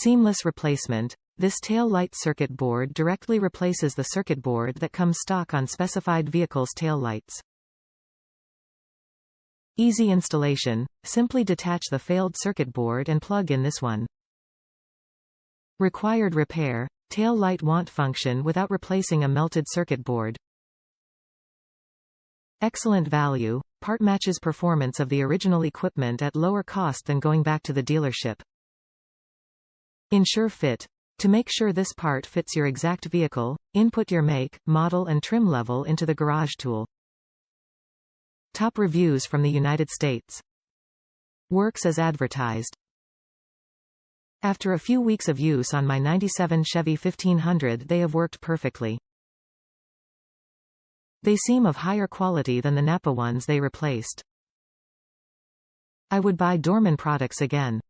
Seamless replacement. This tail light circuit board directly replaces the circuit board that comes stock on specified vehicles' tail lights. Easy installation. Simply detach the failed circuit board and plug in this one. Required repair. Tail light want function without replacing a melted circuit board. Excellent value. Part matches performance of the original equipment at lower cost than going back to the dealership. Ensure fit. To make sure this part fits your exact vehicle, input your make, model and trim level into the garage tool. Top reviews from the United States. Works as advertised. After a few weeks of use on my 97 Chevy 1500, they have worked perfectly. They seem of higher quality than the NAPA ones they replaced. I would buy Dorman products again.